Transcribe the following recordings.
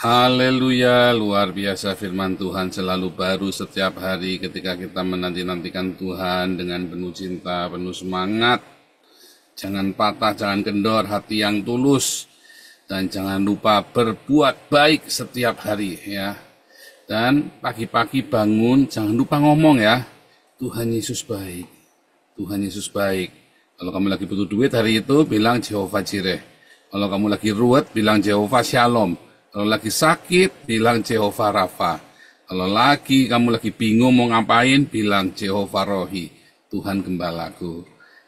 Haleluya, luar biasa firman Tuhan selalu baru setiap hari ketika kita menanti-nantikan Tuhan dengan penuh cinta, penuh semangat. Jangan patah, jangan kendor, hati yang tulus. Dan jangan lupa berbuat baik setiap hari ya. Dan pagi-pagi bangun, jangan lupa ngomong ya. Tuhan Yesus baik, Tuhan Yesus baik. Kalau kamu lagi butuh duit hari itu, bilang Jehovah Jireh. Kalau kamu lagi ruwet, bilang Jehovah Shalom. Kalau lagi sakit, bilang Jehovah Rafa. Kalau kamu lagi bingung mau ngapain, bilang Jehovah Rohi, Tuhan Gembalaku.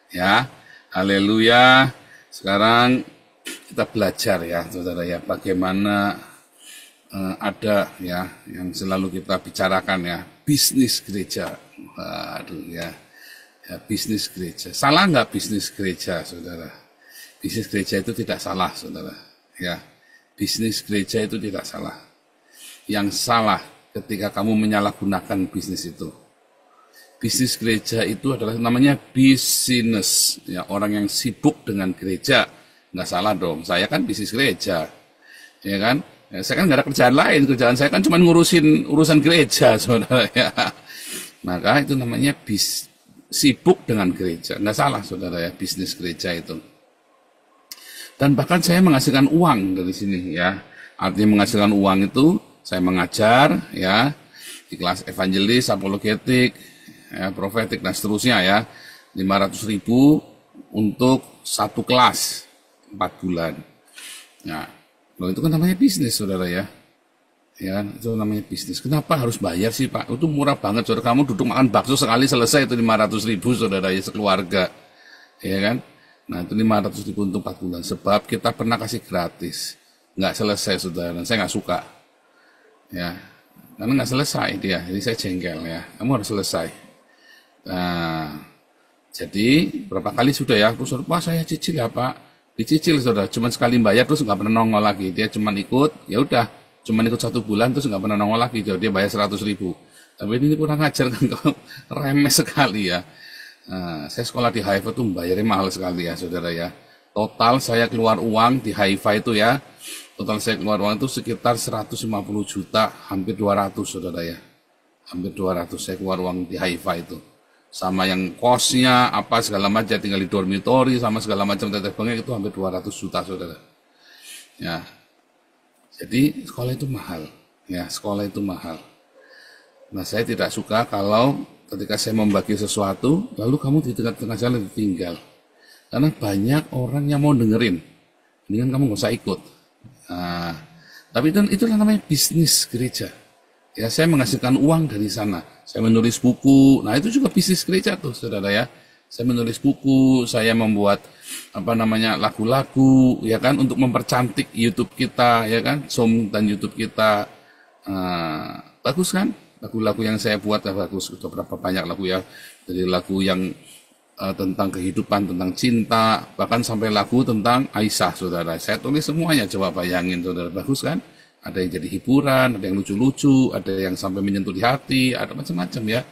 Ya, haleluya. Sekarang kita belajar ya, saudara ya, bagaimana ada ya yang selalu kita bicarakan ya, bisnis gereja. Aduh ya, bisnis gereja. Salah nggak bisnis gereja, saudara? Bisnis gereja itu tidak salah, saudara. Ya. Bisnis gereja itu tidak salah. Yang salah ketika kamu menyalahgunakan bisnis itu. Bisnis gereja itu adalah namanya bisnis. Ya, orang yang sibuk dengan gereja. Nggak salah dong, saya kan bisnis gereja. Ya kan? Ya, saya kan nggak ada kerjaan lain. Kerjaan saya kan cuma ngurusin urusan gereja, saudara. Ya. Maka itu namanya sibuk dengan gereja. Nggak salah, saudara ya, bisnis gereja itu. Dan bahkan saya menghasilkan uang dari sini ya. Artinya menghasilkan uang itu saya mengajar ya di kelas evangelis, apologetik, ya, profetik dan seterusnya ya. 500.000 untuk satu kelas 4 bulan. Nah, itu kan namanya bisnis, saudara ya. Ya, itu namanya bisnis. Kenapa harus bayar sih, Pak? Itu murah banget, saudara. Kamu duduk makan bakso sekali selesai itu 500.000, saudara ya, sekeluarga. Ya kan? Nah, itu 500.000 untuk 4 bulan. Sebab kita pernah kasih gratis. Nggak selesai, saudara. Dan saya nggak suka. Ya, karena nggak selesai dia. Jadi saya jengkel ya. Kamu harus selesai. Nah, jadi berapa kali sudah ya. Terus, Pak saya cicil ya Pak. Dicicil, saudara. Cuma sekali bayar terus nggak pernah nongol lagi. Dia cuma ikut, ya udah. Cuma ikut 1 bulan terus nggak pernah nongol lagi. Jadi dia bayar 100.000. Tapi ini kurang ajar kan. Remeh sekali ya. Nah, saya sekolah di Haifa itu bayarnya mahal sekali ya, saudara ya. Total saya keluar uang di Haifa itu ya. Total saya keluar uang itu sekitar 150 juta, hampir 200, saudara ya. Hampir 200 saya keluar uang di Haifa itu. Sama yang kosnya, apa segala macam, tinggal di dormitory, sama segala macam teteh-bengek itu hampir 200 juta, saudara. Ya. Jadi sekolah itu mahal. Ya, sekolah itu mahal. Nah, saya tidak suka kalau ketika saya membagi sesuatu, lalu kamu di tengah-tengah jalan ditinggal. Karena banyak orang yang mau dengerin. Ini kan kamu nggak usah ikut. Nah, tapi itulah namanya bisnis gereja. Ya, saya menghasilkan uang dari sana. Saya menulis buku. Nah, itu juga bisnis gereja tuh, saudara ya. Saya menulis buku, saya membuat lagu-lagu, ya kan, untuk mempercantik YouTube kita, ya kan, Zoom dan YouTube kita. Bagus kan? Lagu-lagu yang saya buat bagus, berapa banyak lagu ya, dari lagu yang tentang kehidupan, tentang cinta, bahkan sampai lagu tentang Aisyah, saudara. Saya tulis semuanya, coba bayangin, saudara, bagus kan? Ada yang jadi hiburan, ada yang lucu-lucu, ada yang sampai menyentuh di hati, ada macam-macam ya,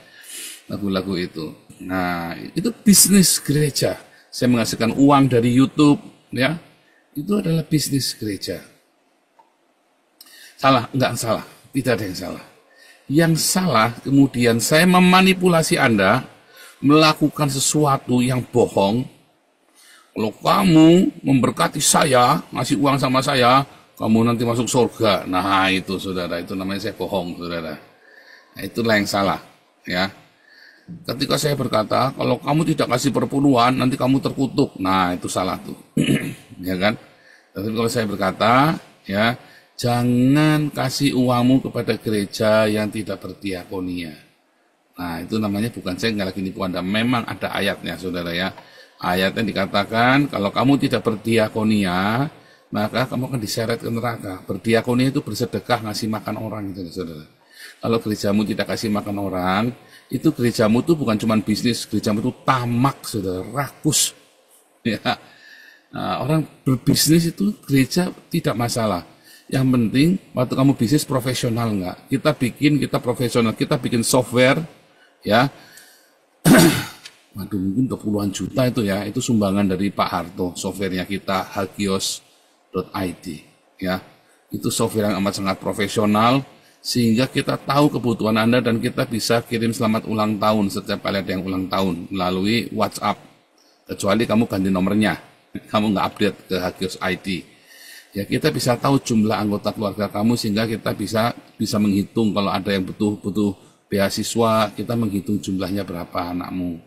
lagu-lagu itu. Nah, itu bisnis gereja. Saya menghasilkan uang dari YouTube, ya, itu adalah bisnis gereja. Salah? Enggak salah, tidak ada yang salah. Yang salah, kemudian saya memanipulasi Anda melakukan sesuatu yang bohong. Kalau kamu memberkati saya, ngasih uang sama saya, kamu nanti masuk surga. Nah, itu saudara, itu namanya saya bohong, saudara. Nah, itulah yang salah, ya. Ketika saya berkata, kalau kamu tidak kasih perpuluhan, nanti kamu terkutuk. Nah, itu salah tuh, ya kan? Tapi kalau saya berkata, ya, jangan kasih uangmu kepada gereja yang tidak berdiakonia. Nah, itu namanya bukan saya nggak lagi nipu Anda. Memang ada ayatnya, saudara ya. Ayatnya dikatakan, kalau kamu tidak berdiakonia, maka kamu akan diseret ke neraka. Berdiakonia itu bersedekah, ngasih makan orang, gitu, saudara. Kalau gerejamu tidak kasih makan orang, itu gerejamu itu bukan cuma bisnis, gerejamu itu tamak, saudara, rakus. Ya. Nah, orang berbisnis itu gereja tidak masalah. Yang penting waktu kamu bisnis profesional enggak. Kita profesional, kita bikin software ya. Waduh, mungkin 20-an juta itu ya. Itu sumbangan dari Pak Harto, softwarenya kita hagios.id ya. Itu software yang amat sangat profesional, sehingga kita tahu kebutuhan Anda dan kita bisa kirim selamat ulang tahun setiap kali ada yang ulang tahun melalui WhatsApp. Kecuali kamu ganti nomornya, kamu nggak update ke Hagios IT. Ya, kita bisa tahu jumlah anggota keluarga kamu sehingga kita bisa menghitung kalau ada yang butuh beasiswa, kita menghitung jumlahnya berapa anakmu.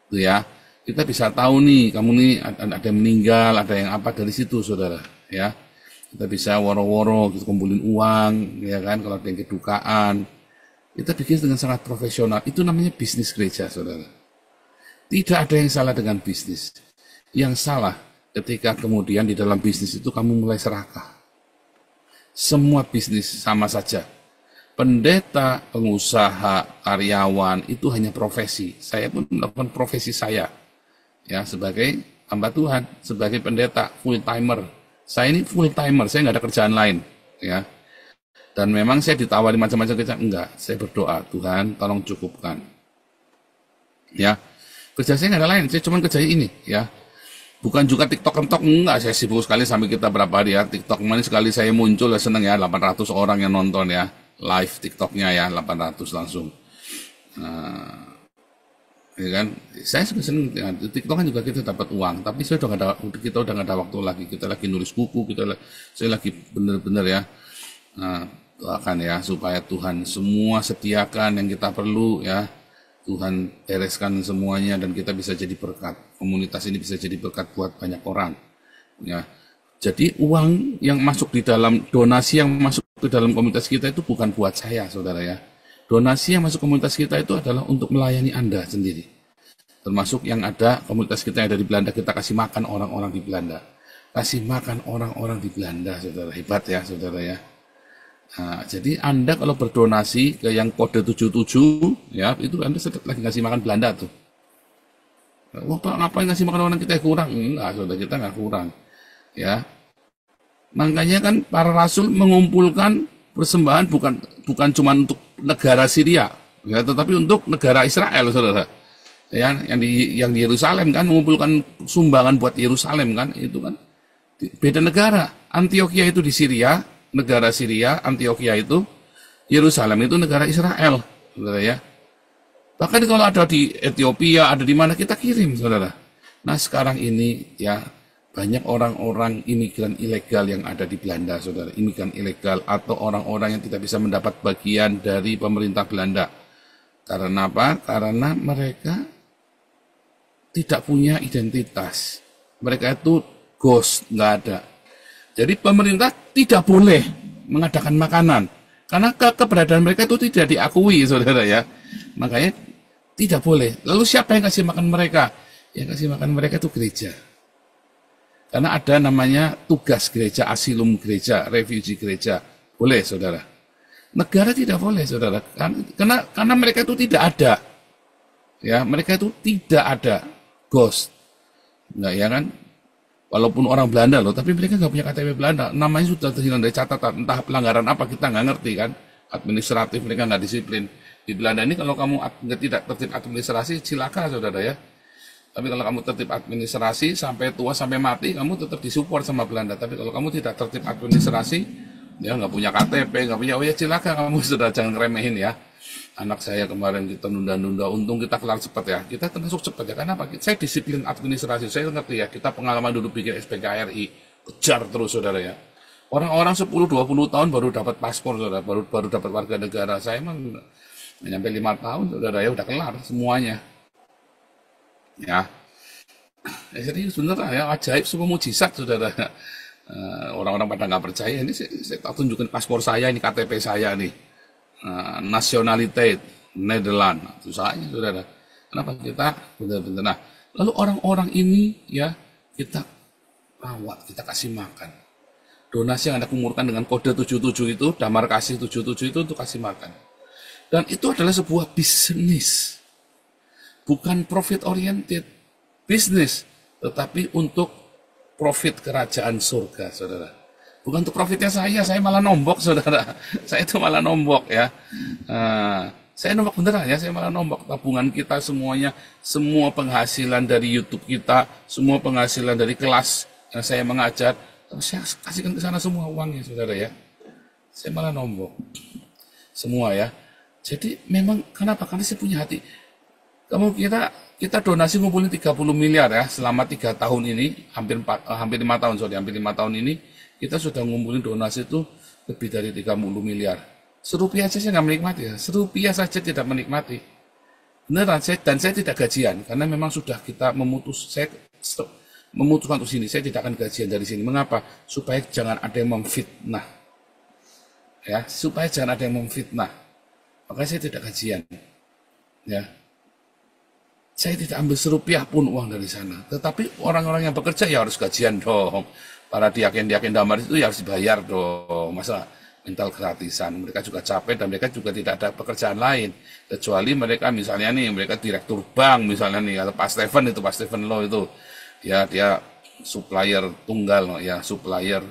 Itu ya. Kita bisa tahu nih, kamu nih ada yang meninggal, ada yang apa dari situ, saudara. Ya, kita bisa woro-woro, kita kumpulin uang, ya kan, kalau ada yang kedukaan. Kita bikin dengan sangat profesional. Itu namanya bisnis gereja, saudara. Tidak ada yang salah dengan bisnis. Yang salah ketika kemudian di dalam bisnis itu kamu mulai serakah. Semua bisnis sama saja. Pendeta, pengusaha, karyawan, itu hanya profesi. Saya pun melakukan profesi saya. Ya, sebagai hamba Tuhan, sebagai pendeta, full timer. Saya ini full timer, saya nggak ada kerjaan lain. Ya. Dan memang saya ditawari macam-macam kerjaan, enggak. Saya berdoa, Tuhan tolong cukupkan. Ya, kerja saya nggak ada lain, saya cuma kerja ini. Ya, bukan juga TikTok-TikTok, enggak. Saya sibuk sekali sampai kita berapa hari ya. TikTok mana sekali saya muncul, ya seneng ya, 800 orang yang nonton ya. Live TikToknya ya, 800 langsung. Ya kan, saya juga senang ya. TikTok kan juga kita dapat uang, tapi kita udah nggak ada waktu lagi. Kita lagi nulis buku, saya lagi benar-benar ya. Doakan ya supaya Tuhan semua sediakan yang kita perlu ya. Tuhan bereskan semuanya dan kita bisa jadi berkat. Komunitas ini bisa jadi berkat buat banyak orang. Ya. Jadi uang yang masuk di dalam donasi yang masuk ke dalam komunitas kita itu bukan buat saya, saudara ya. Donasi yang masuk komunitas kita itu adalah untuk melayani Anda sendiri. Termasuk yang ada komunitas kita yang ada di Belanda, kita kasih makan orang-orang di Belanda. Kasih makan orang-orang di Belanda, saudara. Hebat ya, saudara ya. Nah, jadi Anda kalau berdonasi ke yang kode 77, ya, itu Anda lagi ngasih makan Belanda tuh. Wah, Pak, ngapain ngasih makan orang kita kurang? Enggak, saudara, kita nggak kurang. Ya. Makanya kan para rasul mengumpulkan persembahan bukan cuma untuk negara Syria, ya, tetapi untuk negara Israel, saudara. Ya, yang di Yerusalem kan mengumpulkan sumbangan buat Yerusalem kan, itu kan beda negara. Antioquia itu di Syria, negara Syria. Antioquia itu, Yerusalem itu negara Israel, saudara ya. Bahkan kalau ada di Ethiopia, ada di mana kita kirim, saudara. Nah sekarang ini ya banyak orang-orang imigran ilegal yang ada di Belanda, saudara. Imigran ilegal atau orang-orang yang tidak bisa mendapat bagian dari pemerintah Belanda. Karena apa? Karena mereka tidak punya identitas. Mereka itu ghost, nggak ada. Jadi pemerintah tidak boleh mengadakan makanan. Karena keberadaan mereka itu tidak diakui, saudara ya. Makanya tidak boleh. Lalu siapa yang kasih makan mereka? Yang kasih makan mereka itu gereja. Karena ada namanya tugas gereja, asilum gereja, refugee gereja. Boleh, saudara. Negara tidak boleh, saudara. Karena mereka itu tidak ada. Ya, mereka itu tidak ada. Ghost. Enggak, ya kan? Walaupun orang Belanda loh, tapi mereka nggak punya KTP Belanda. Namanya sudah terhilang dari catatan. Entah pelanggaran apa, kita nggak ngerti kan. Administratif, mereka nggak disiplin. Di Belanda ini kalau kamu tidak tertib administrasi, silakan, saudara ya. Tapi kalau kamu tertib administrasi sampai tua sampai mati, kamu tetap disupport sama Belanda. Tapi kalau kamu tidak tertib administrasi, ya nggak punya KTP, nggak punya, oh ya silakan kamu sudah, jangan remehin ya. Anak saya kemarin kita nunda-nunda, untung kita kelar cepat ya. Kita termasuk cepat ya. Karena apa? Saya disiplin administrasi, saya ngerti ya. Kita pengalaman dulu bikin SPKRI, kejar terus, saudara ya. Orang-orang 10-20 tahun baru dapat paspor, saudara, baru dapat warga negara. Saya emang nyampe 5 tahun, saudara ya, udah kelar semuanya. Ya, serius bener ya, ajaib, semua mujizat, saudara. Orang-orang pada nggak percaya. Ini saya tunjukkan paspor saya, ini KTP saya nih, nationality Nederland, itu saya, saudara. Kenapa kita benar-benar? Nah, lalu orang-orang ini ya kita rawat, kita kasih makan. Donasi yang Anda kumpulkan dengan kode 77 itu, damar kasih 77 itu untuk kasih makan. Dan itu adalah sebuah bisnis. Bukan profit oriented bisnis, tetapi untuk profit kerajaan surga, saudara. Bukan untuk profitnya saya malah nombok, saudara. Saya itu malah nombok ya. Saya nombok beneran ya, saya malah nombok tabungan kita semuanya, semua penghasilan dari YouTube kita, semua penghasilan dari kelas yang saya mengajar, saya kasihkan ke sana semua uangnya, saudara ya. Saya malah nombok. Semua ya. Jadi memang kenapa? Karena saya punya hati. Kamu kita donasi ngumpulin 30 miliar ya selama 3 tahun ini, hampir 5 tahun, hampir 5 tahun ini kita sudah ngumpulin donasi itu lebih dari 30 miliar. Serupiah saja saya nggak menikmati ya. Serupiah saja tidak menikmati. Beneran, saya tidak gajian karena memang sudah kita memutuskan untuk sini. Saya tidak akan gajian dari sini. Mengapa? Supaya jangan ada yang memfitnah. Ya, supaya jangan ada yang memfitnah. Makanya saya tidak gajian. Ya. Saya tidak ambil serupiah pun uang dari sana. Tetapi orang-orang yang bekerja ya harus gajian dong. Para diaken-diaken damar itu ya harus dibayar dong. Masa mental gratisan. Mereka juga capek dan mereka juga tidak ada pekerjaan lain. Kecuali mereka misalnya nih, mereka direktur bank misalnya nih, atau Pak Stephen Law itu. Dia supplier tunggal, ya supplier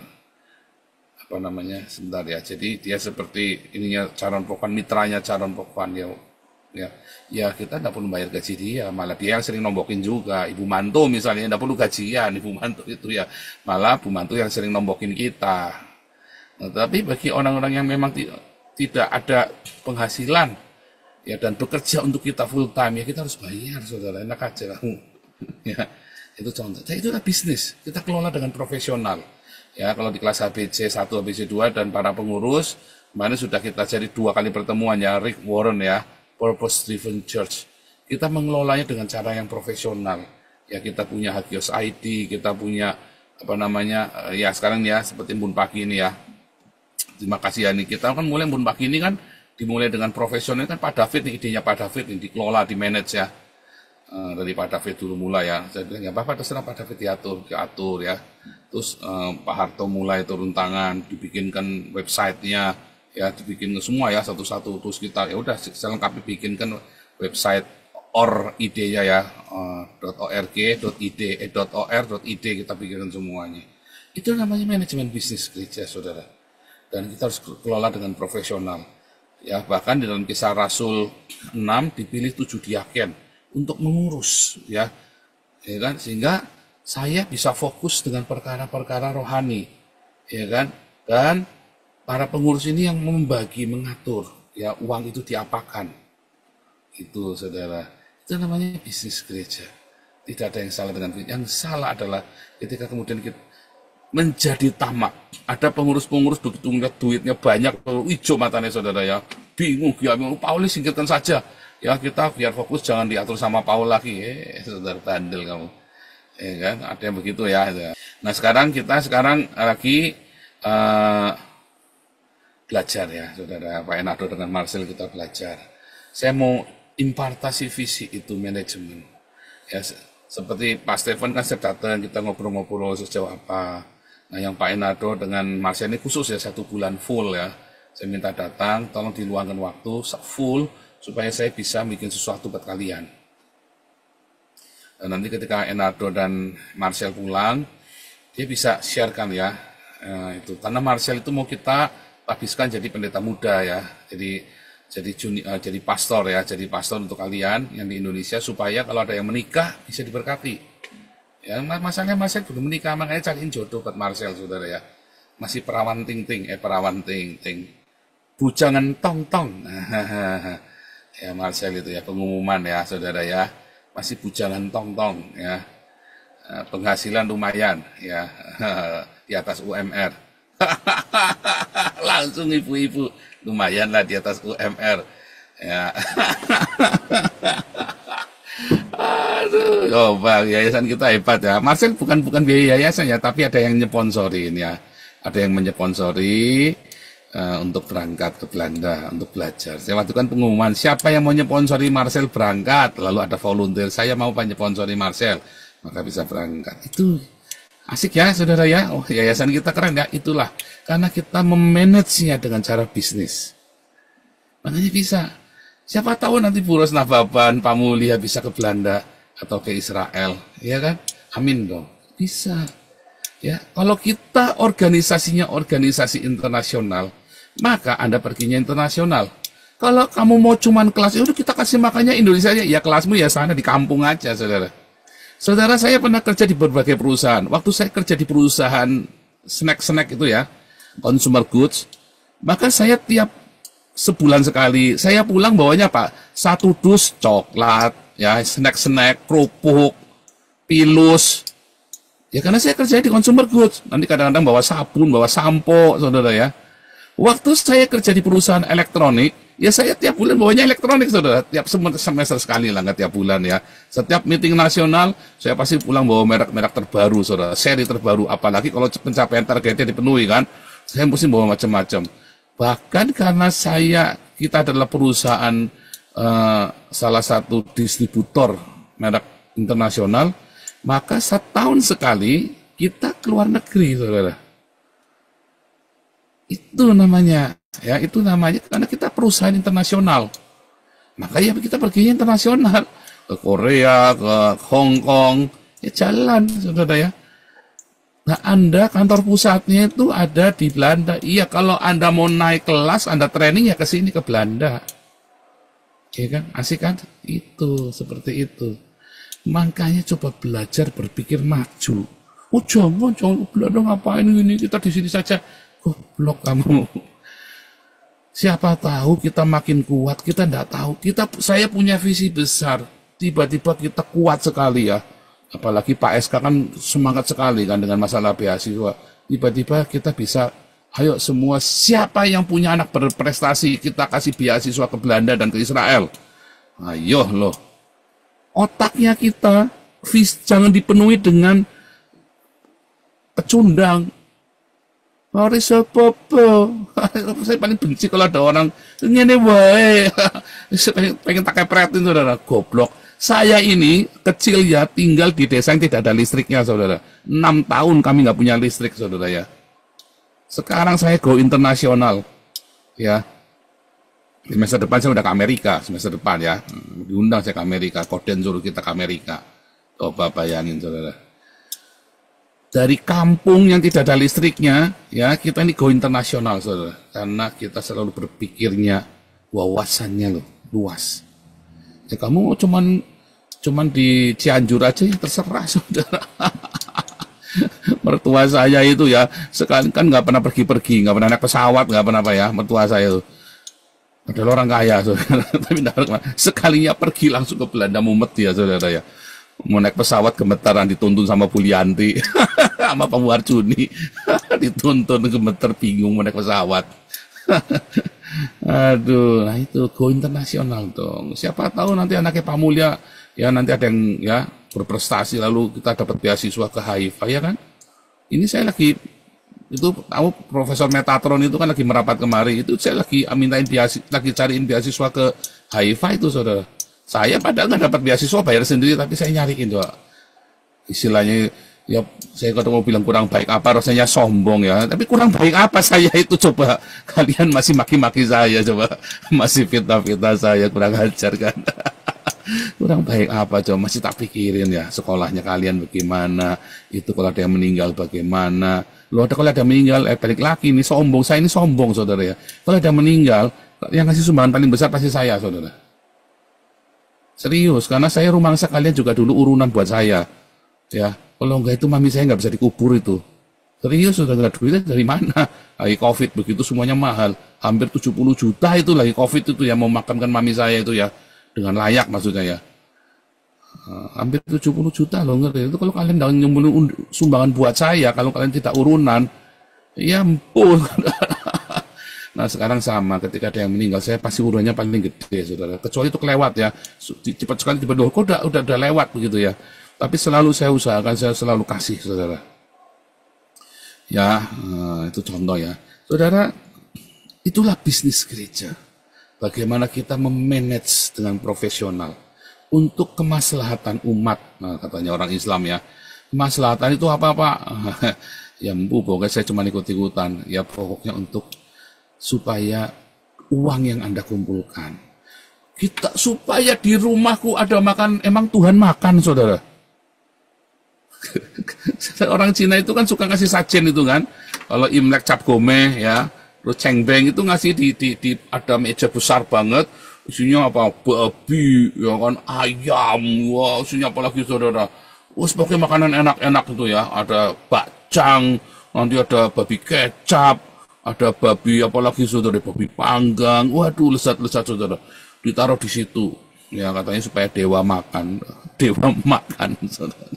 apa namanya, sebentar ya. Jadi dia seperti ininya calon pokwan, mitranya calon pokwan ya kita tidak perlu bayar gaji dia, malah dia yang sering nombokin juga. Ibu mantu misalnya tidak perlu gajian, ibu mantu itu ya, malah ibu mantu yang sering nombokin kita. Nah, tapi bagi orang-orang yang memang tidak ada penghasilan ya dan bekerja untuk kita full time ya kita harus bayar, saudara. Enak aja kamu. Ya, itu contoh. Jadi itulah bisnis. Kita kelola dengan profesional. Ya, kalau di kelas ABC 1, ABC 2 dan para pengurus, kemarin sudah kita jadi 2 kali pertemuan ya, Rick Warren ya, Purpose Driven Church. Kita mengelolanya dengan cara yang profesional. Ya, kita punya Hagios ID, kita punya apa namanya, ya sekarang ya seperti Embun Pagi ini ya. Terima kasih ya, nih kita kan mulai Embun Pagi ini kan dimulai dengan profesional kan Pak David nih, idenya Pak David nih, dikelola, di manage ya. Dari Pak David dulu mulai ya. Saya bilang ya Bapak terserah Pak David diatur ya. Terus Pak Harto mulai turun tangan, dibikinkan websitenya ya, dibikin semua ya satu-satu. Terus kita ya udah selengkapnya bikinkan website idenya ya, .org.id kita bikinkan semuanya. Itu namanya manajemen bisnis gereja, saudara. Dan kita harus kelola dengan profesional. Ya, bahkan di dalam Kisah Rasul 6 dipilih 7 diaken untuk mengurus ya kan, sehingga saya bisa fokus dengan perkara-perkara rohani ya kan, dan para pengurus ini yang mengatur ya uang itu diapakan. Itu saudara, itu namanya bisnis gereja. Tidak ada yang salah dengan itu. Yang salah adalah ketika kemudian kita menjadi tamak. Ada pengurus-pengurus begitu melihat duitnya banyak, hijau matanya saudara ya, bingung ya, Paulus singkirkan saja ya, kita biar fokus, jangan diatur sama Paul lagi. Saudara bandel kamu ya kan, ada yang begitu ya. Nah sekarang kita lagi belajar ya saudara, Pak Enado dengan Marcel kita belajar. Saya mau impartasi visi itu manajemen ya, seperti Pak Stephen kan saya datang, kita ngobrol-ngobrol sejauh apa. Nah yang Pak Enado dengan Marcel ini khusus ya, 1 bulan full ya, saya minta datang, tolong diluangkan waktu full supaya saya bisa bikin sesuatu buat kalian. Dan nanti ketika Enado dan Marcel pulang, dia bisa sharekan ya itu, karena Marcel itu mau kita habiskan jadi pendeta muda ya, jadi pastor ya, jadi pastor untuk kalian yang di Indonesia, supaya kalau ada yang menikah bisa diberkati. Ya, masalahnya Marcel belum menikah, makanya cariin jodoh buat Marcel saudara ya. Masih perawan ting-ting, bujangan tong-tong. Ya Marcel itu ya, pengumuman ya saudara ya, masih bujangan tong-tong ya, penghasilan lumayan ya, di atas UMR. Langsung ibu-ibu, lumayan lah di atas UMR ya. Aduh, oh bang, yayasan kita hebat ya. Marcel bukan biaya yayasan ya, tapi ada yang nyponsorin ya, ada yang menyponsori untuk berangkat ke Belanda untuk belajar. Saya waktu kan pengumuman siapa yang mau nyponsori Marcel berangkat, lalu ada volunteer, saya mau nyponsori Marcel, maka bisa berangkat. Itu asik ya saudara ya. Oh yayasan kita keren ya, itulah karena kita memanagenya dengan cara bisnis, makanya bisa. Siapa tahu nanti Bu Rosna Baban, Pak Mulia bisa ke Belanda atau ke Israel, ya kan? Amin dong, bisa. Ya, kalau kita organisasinya organisasi internasional, maka Anda perginya internasional. Kalau kamu mau cuman kelas, udah kita kasih makannya Indonesia aja, ya kelasmu ya sana di kampung aja, saudara. Saudara, saya pernah kerja di berbagai perusahaan. Waktu saya kerja di perusahaan snack-snack itu ya, consumer goods, Maka saya tiap sebulan sekali, saya pulang bawanya Pak, satu dus coklat, ya snack-snack, kerupuk, pilus. Ya karena saya kerja di consumer goods, nanti kadang-kadang bawa sabun, bawa sampo, saudara ya. Waktu saya kerja di perusahaan elektronik, ya saya tiap bulan bawanya elektronik, saudara. Tiap semester sekali lah, nggak tiap bulan ya. Setiap meeting nasional, saya pasti pulang bawa merek-merek terbaru, saudara. Seri terbaru, apalagi kalau pencapaian targetnya dipenuhi kan, saya mesti bawa macam-macam. Bahkan karena kita adalah perusahaan salah satu distributor merek internasional, maka setahun sekali kita keluar negeri, saudara. Itu namanya, ya itu namanya karena kita perusahaan internasional. Maka ya kita pergi internasional ke Korea, ke Hong Kong, ya jalan, saudara ya. Nah, Anda kantor pusatnya itu ada di Belanda. Iya, kalau Anda mau naik kelas, Anda training ya ke sini ke Belanda. Iya kan, asik kan? Itu seperti itu. Makanya coba belajar berpikir maju. Oh jangan Belanda ngapain ini, kita di sini saja. Goblok kamu. Siapa tahu kita makin kuat, kita enggak tahu. Saya punya visi besar. Tiba-tiba kita kuat sekali ya. Apalagi Pak SK kan semangat sekali kan dengan masalah beasiswa. Tiba-tiba kita bisa, ayo semua siapa yang punya anak berprestasi, kita kasih beasiswa ke Belanda dan ke Israel. Ayo loh. Otaknya kita jangan dipenuhi dengan pecundang. Hari sepopo, saya paling benci kalau ada orang ngene wae, pengen tak kepretin, saudara, goblok. Saya ini kecil ya, tinggal di desa yang tidak ada listriknya, saudara. 6 tahun kami nggak punya listrik, saudara ya. Sekarang saya go internasional, ya. Semester depan saya udah ke Amerika, semester depan ya. Diundang saya ke Amerika, Koden suruh kita ke Amerika. Coba bayangin, saudara. Dari kampung yang tidak ada listriknya, ya kita ini go internasional, saudara. Karena kita selalu berpikirnya wawasannya loh luas. Ya kamu cuman di Cianjur aja ya terserah, saudara. Mertua saya itu ya sekali kan nggak pernah pergi-pergi, nggak pernah naik pesawat, nggak pernah apa ya. Mertua saya itu adalah orang kaya, saudara. Tapi sekalinya pergi langsung ke Belanda mumet ya, saudara ya. Mau naik pesawat gemetaran dituntun sama Bulianti sama Pak Muarjuni dituntun gemeter bingung mau naik pesawat. Aduh, nah itu go internasional dong. Siapa tahu nanti anaknya Pak Mulya ya nanti ada yang ya berprestasi lalu kita dapat beasiswa ke HIFA ya kan. Ini saya lagi itu tahu Profesor Metatron itu kan lagi merapat kemari, itu saya lagi mintain beasiswa, lagi cariin beasiswa ke HIFA itu, saudara. Saya padahal nggak dapat beasiswa bayar sendiri, tapi saya nyariin doa. Istilahnya ya saya kalau mau bilang kurang baik apa rasanya sombong ya, tapi kurang baik apa saya itu, coba kalian masih maki-maki saya, coba masih fitnah-fitnah saya, kurang ajar kan. Kurang baik apa coba, masih tak pikirin ya sekolahnya kalian bagaimana, itu kalau ada yang meninggal bagaimana. Loh kalau ada yang meninggal balik lagi ini sombong, saya ini sombong, saudara ya. Kalau ada yang meninggal yang ngasih sumbangan paling besar pasti saya, saudara. Serius, karena saya rumah sekalian juga dulu urunan buat saya. Ya, kalau enggak itu mami saya nggak bisa dikubur itu. Serius, sudah nggak duitnya dari mana? Lagi COVID begitu semuanya mahal. Hampir 70 juta itu lagi COVID itu ya, mau makamkan mami saya itu ya. Dengan layak maksudnya ya. Hampir 70 juta loh, ngerti. Itu kalau kalian nggak nyumbulin sumbangan buat saya, kalau kalian tidak urunan, ya ampun. Nah sekarang sama, ketika ada yang meninggal saya pasti urunnya paling gede, saudara. Kecuali itu kelewat ya, cepat sekali tiba-tiba kok udah lewat begitu ya. Tapi selalu saya usahakan, saya selalu kasih, saudara. Ya itu contoh ya, saudara. Itulah bisnis gereja. Bagaimana kita memanage dengan profesional untuk kemaslahatan umat. Nah, katanya orang Islam ya, kemaslahatan itu apa Pak? Ya pokoknya saya cuma ikut-ikutan. Ya pokoknya untuk supaya uang yang Anda kumpulkan, supaya di rumahku ada makan, emang Tuhan makan, saudara. Orang Cina itu kan suka ngasih sajen itu kan, kalau Imlek cap gomeh ya, terus cengbeng itu ngasih di ada meja besar banget, isinya apa, babi, ya kan, ayam, wah, isinya apa lagi, saudara. Sebagai makanan enak-enak itu ya, ada bakcang, nanti ada babi kecap, Ada babi, apalagi saudara, babi panggang. Waduh, lesat-lesat saudara. Ditaruh di situ. Ya katanya supaya dewa makan. Dewa makan saudara.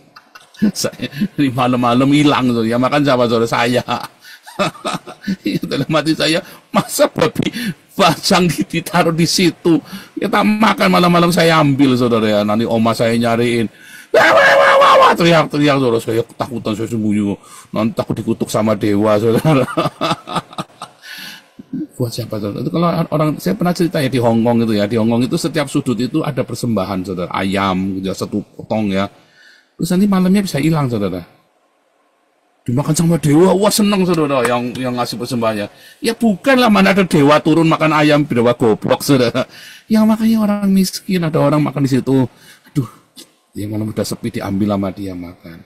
Saya ini malam-malam hilang saudara. Ya makan siapa saudara? Saya. Dalam hati saya, masa babi pasang ditaruh di situ. Kita makan malam-malam, saya ambil saudara ya. Nanti oma saya nyariin. Wah, teriak-teriak saudara. Saya ketakutan, saya sembunyi. Nanti takut dikutuk sama dewa saudara. Buat siapa saudara? Itu kalau orang, saya pernah cerita ya di Hong Kong itu ya. Di Hong Kong itu setiap sudut itu ada persembahan saudara. Ayam gitu ya, satu potong ya. Terus nanti malamnya bisa hilang saudara. Dimakan sama dewa, wah seneng saudara yang ngasih persembahannya. Ya bukanlah, mana ada dewa turun makan ayam, dewa goblok saudara. Yang makanya orang miskin, ada orang makan di situ. Aduh, yang malam udah sepi diambil sama dia makan.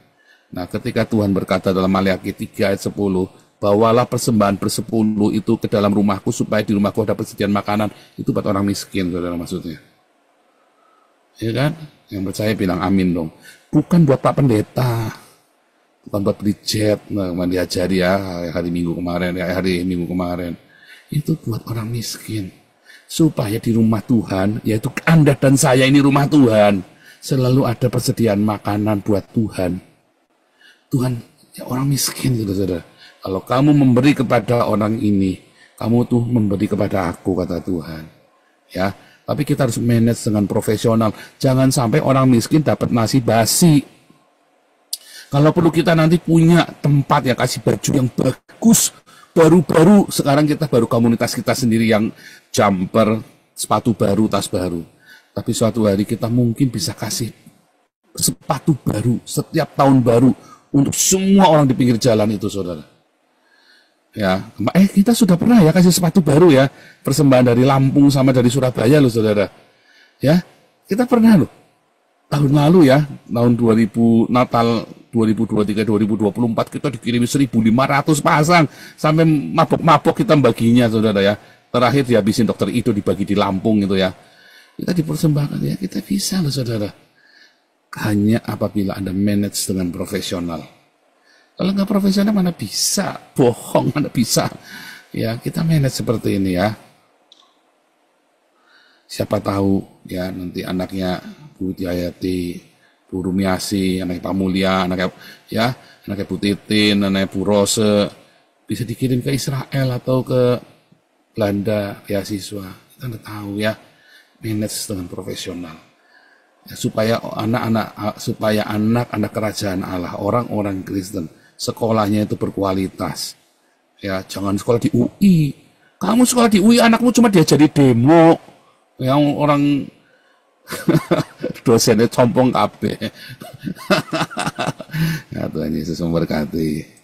Nah ketika Tuhan berkata dalam Maleakhi 3 ayat 10, bawalah persembahan bersepuluh itu ke dalam rumahku supaya di rumahku ada persediaan makanan. Itu buat orang miskin saudara maksudnya. Ya kan? Yang percaya bilang amin dong. Bukan buat Pak Pendeta. Bukan buat beli jet, nah, diajari ya hari Minggu kemarin. Itu buat orang miskin. Supaya di rumah Tuhan, yaitu Anda dan saya ini rumah Tuhan, selalu ada persediaan makanan buat Tuhan. Tuhan, ya orang miskin gitu saudara. Kalau kamu memberi kepada orang ini, kamu tuh memberi kepada aku, kata Tuhan. Ya, tapi kita harus manage dengan profesional. Jangan sampai orang miskin dapat nasi basi. Kalau perlu kita nanti punya tempat yang kasih baju yang bagus, baru-baru. Sekarang kita baru komunitas kita sendiri yang jumper, sepatu baru, tas baru. Tapi suatu hari kita mungkin bisa kasih sepatu baru setiap tahun baru untuk semua orang di pinggir jalan itu saudara. Ya, kita sudah pernah ya kasih sepatu baru ya, persembahan dari Lampung sama dari Surabaya loh saudara. Ya, kita pernah loh. Tahun lalu ya, tahun 2000 Natal 2023-2024 kita dikirimi 1.500 pasang sampai mabok-mabok kita baginya saudara ya. Terakhir dihabisin dokter Ido dibagi di Lampung itu ya. Kita dipersembahkan ya, kita bisa loh saudara. Hanya apabila Anda manage dengan profesional. Kalau nggak profesional mana bisa, bohong mana bisa. Ya kita manage seperti ini ya. Siapa tahu ya nanti anaknya Bu Diayati, Bu Rumiasi, anaknya Pak Mulya, anaknya Bu Titin, anaknya Bu Rose bisa dikirim ke Israel atau ke Belanda beasiswa. Kita nggak tahu ya, manage dengan profesional. Ya, supaya anak-anak kerajaan Allah, orang-orang Kristen, sekolahnya itu berkualitas. Ya, jangan sekolah di UI. Kamu sekolah di UI, anakmu cuma diajari demo. Yang orang dosennya compong kabeh. Ya Tuhan Yesus memberkati.